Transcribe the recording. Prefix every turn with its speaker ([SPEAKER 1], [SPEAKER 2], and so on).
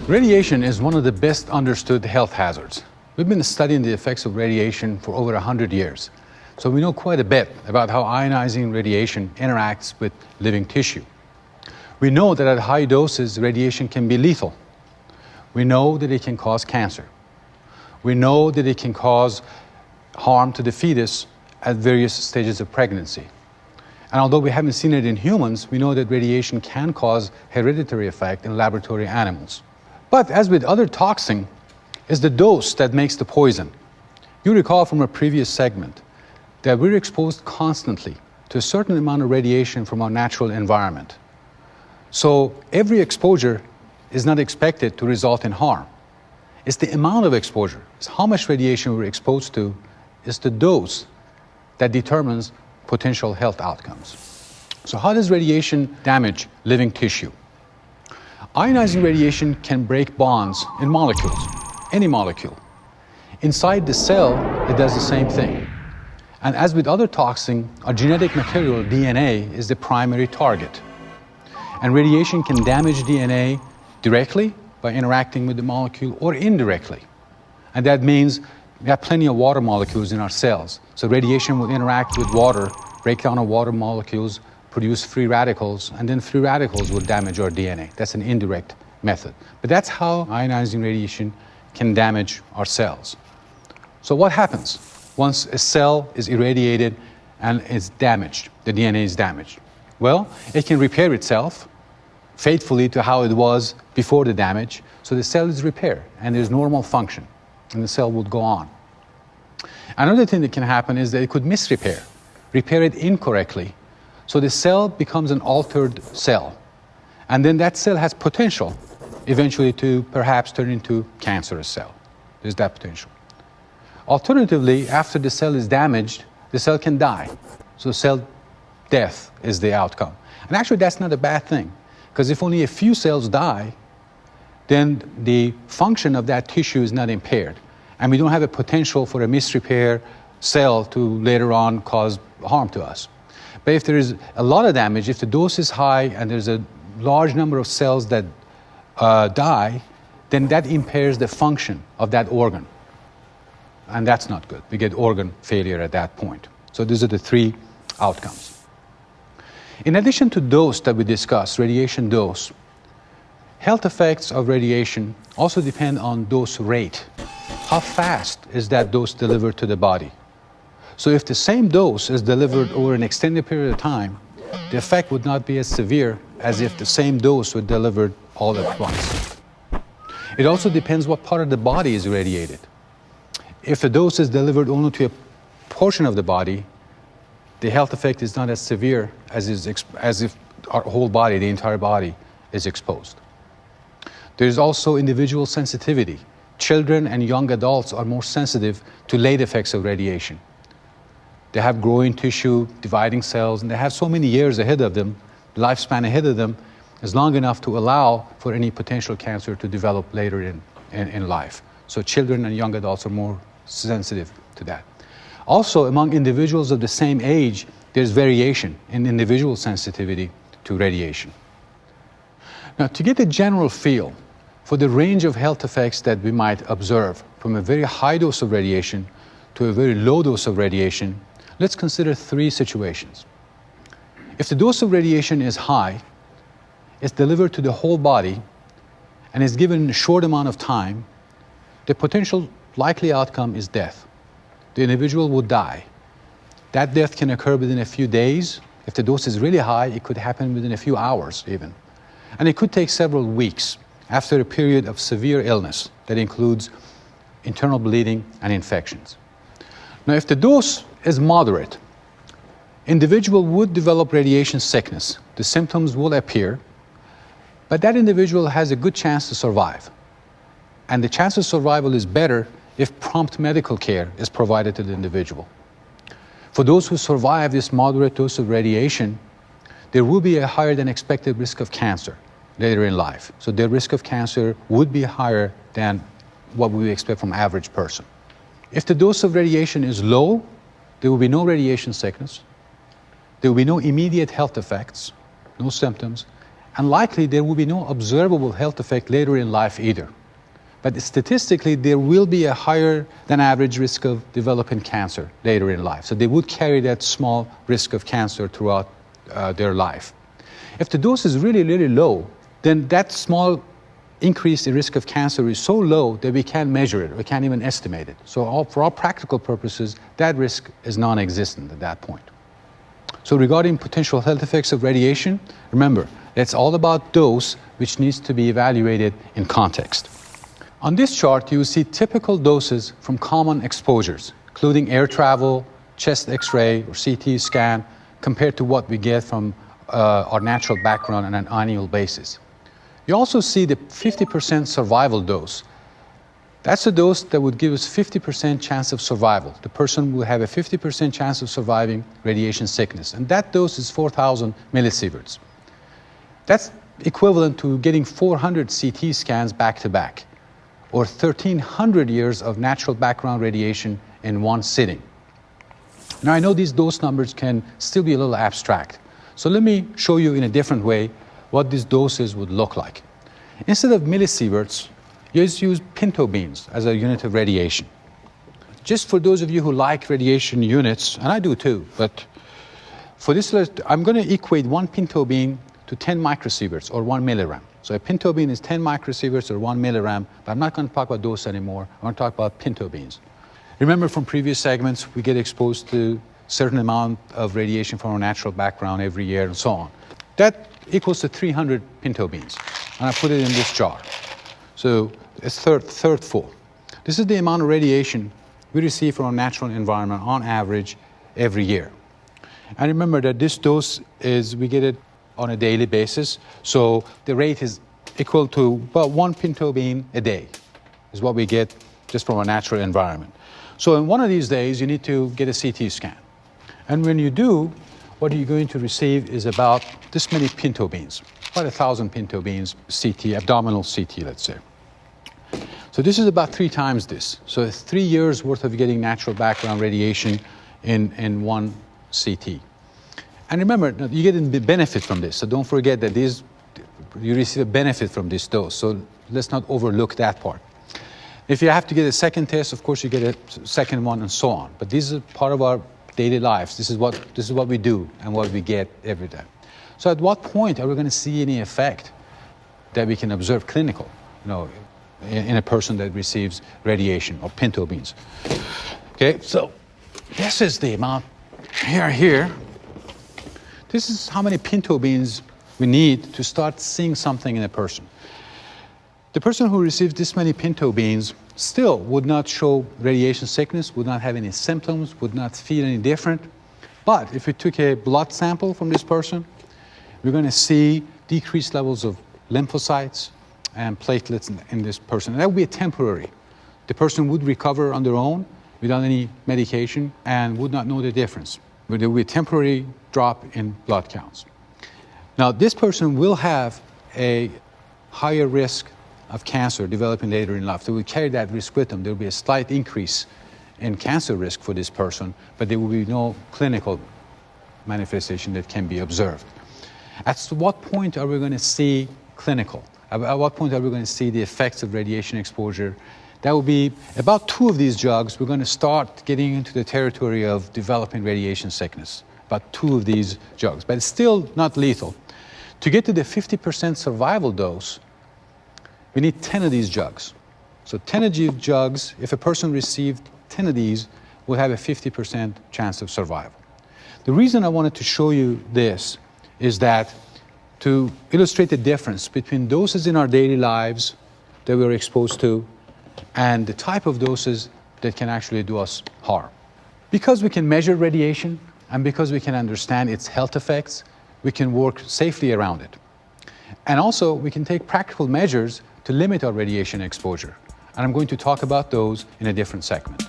[SPEAKER 1] Radiation is one of the best understood health hazards. We've been studying the effects of radiation for over 100 years, so we know quite a bit about how ionizing radiation interacts with living tissue. We know that at high doses, radiation can be lethal. We know that it can cause cancer. We know that it can cause harm to the fetus at various stages of pregnancy. And although we haven't seen it in humans, we know that radiation can cause hereditary effect in laboratory animals. But as with other toxin, it's the dose that makes the poison. You recall from a previous segment that we're exposed constantly to a certain amount of radiation from our natural environment. So every exposure is not expected to result in harm. It's the amount of exposure, it's how much radiation we're exposed to, is the dose that determines potential health outcomes. So how does radiation damage living tissue? Ionizing radiation can break bonds in molecules, any molecule. Inside the cell, it does the same thing. And as with other toxins, our genetic material, DNA, is the primary target. And radiation can damage DNA directly by interacting with the molecule or indirectly. And that means we have plenty of water molecules in our cells. So radiation will interact with water, break down our water molecules, produce free radicals, and then free radicals will damage our DNA. That's an indirect method. But that's how ionizing radiation can damage our cells. So what happens once a cell is irradiated and is damaged, the DNA is damaged? Well, it can repair itself faithfully to how it was before the damage, so the cell is repaired and there's normal function, and the cell would go on. Another thing that can happen is that it could misrepair, repair it incorrectly, so the cell becomes an altered cell. And then that cell has potential eventually to perhaps turn into cancerous cell. There's that potential. Alternatively, after the cell is damaged, the cell can die. So cell death is the outcome. And actually that's not a bad thing, because if only a few cells die, then the function of that tissue is not impaired. And we don't have a potential for a misrepair cell to later on cause harm to us. But if there is a lot of damage, if the dose is high and there's a large number of cells that die, then that impairs the function of that organ. And that's not good. We get organ failure at that point. So these are the three outcomes. In addition to dose that we discussed, radiation dose, health effects of radiation also depend on dose rate. How fast is that dose delivered to the body? So if the same dose is delivered over an extended period of time, the effect would not be as severe as if the same dose were delivered all at once. It also depends what part of the body is irradiated. If the dose is delivered only to a portion of the body, the health effect is not as severe as if our whole body, the entire body, is exposed. There is also individual sensitivity. Children and young adults are more sensitive to late effects of radiation. They have growing tissue, dividing cells, and they have so many years ahead of them. The lifespan ahead of them is long enough to allow for any potential cancer to develop later in life. So children and young adults are more sensitive to that. Also, among individuals of the same age, there's variation in individual sensitivity to radiation. Now, to get a general feel for the range of health effects that we might observe from a very high dose of radiation to a very low dose of radiation, let's consider three situations. If the dose of radiation is high, it's delivered to the whole body, and is given in a short amount of time, the potential likely outcome is death. The individual would die. That death can occur within a few days. If the dose is really high, it could happen within a few hours even. And it could take several weeks after a period of severe illness that includes internal bleeding and infections. Now, if the dose is moderate, individual would develop radiation sickness. The symptoms will appear, but that individual has a good chance to survive. And the chance of survival is better if prompt medical care is provided to the individual. For those who survive this moderate dose of radiation, there will be a higher than expected risk of cancer later in life. So their risk of cancer would be higher than what we expect from average person. If the dose of radiation is low, there will be no radiation sickness, there will be no immediate health effects, no symptoms, And likely there will be no observable health effect later in life either. But statistically, there will be a higher than average risk of developing cancer later in life. So they would carry that small risk of cancer throughout their life. If the dose is really, really low, then that small increase in risk of cancer is so low that we can't measure it, we can't even estimate it. So for all practical purposes, that risk is non-existent at that point. So regarding potential health effects of radiation, remember, it's all about dose, which needs to be evaluated in context. On this chart, you will see typical doses from common exposures, including air travel, chest X-ray, or CT scan, compared to what we get from our natural background on an annual basis. You also see the 50% survival dose. That's a dose that would give us 50% chance of survival. The person will have a 50% chance of surviving radiation sickness, and that dose is 4,000 millisieverts. That's equivalent to getting 400 CT scans back to back, or 1,300 years of natural background radiation in one sitting. Now, I know these dose numbers can still be a little abstract, so let me show you in a different way what these doses would look like. Instead of millisieverts, you just use pinto beams as a unit of radiation. Just for those of you who like radiation units, and I do too, but for this, I'm going to equate one pinto beam to 10 microsieverts, or 1 milliram. So a pinto beam is 10 microsieverts, or 1 milliram, but I'm not going to talk about dose anymore. I want to talk about pinto beams. Remember from previous segments, we get exposed to a certain amount of radiation from our natural background every year, and so on. That equals to 300 pinto beams, and I put it in this jar. So it's third full. This is the amount of radiation we receive from our natural environment on average every year. And remember that this dose we get it on a daily basis, so the rate is equal to about 1 pinto beam a day is what we get just from our natural environment. So in one of these days, you need to get a CT scan. And when you do, what you're going to receive is about this many pinto beans, about 1,000 pinto beans, CT, abdominal CT, let's say. So this is about 3 times this. So it's 3 years worth of getting natural background radiation in one CT. And remember, you get a benefit from this. So don't forget that you receive a benefit from this dose. So let's not overlook that part. If you have to get a second test, of course you get a second one, and so on. But this is part of our daily lives. This is what we do and what we get every day. So at what point are we going to see any effect that we can observe clinical, in a person that receives radiation or pinto beams? Okay, so this is the amount here. This is how many pinto beans we need to start seeing something in a person. The person who receives this many pinto beans still would not show radiation sickness, would not have any symptoms, would not feel any different. But if we took a blood sample from this person, we're going to see decreased levels of lymphocytes and platelets in this person. And that would be temporary. The person would recover on their own without any medication and would not know the difference. But there will be a temporary drop in blood counts. Now, this person will have a higher risk of cancer developing later in life. They will carry that risk with them. There will be a slight increase in cancer risk for this person, but there will be no clinical manifestation that can be observed. At what point are we going to see clinical? At what point are we going to see the effects of radiation exposure? That will be about 2 of these drugs. We're going to start getting into the territory of developing radiation sickness. About 2 of these drugs, but it's still not lethal. To get to the 50% survival dose, we need 10 of these drugs. So 10 of these drugs, if a person received 10 of these, will have a 50% chance of survival. The reason I wanted to show you this is that to illustrate the difference between doses in our daily lives that we're exposed to and the type of doses that can actually do us harm. Because we can measure radiation and because we can understand its health effects, we can work safely around it. And also, we can take practical measures to limit our radiation exposure. And I'm going to talk about those in a different segment.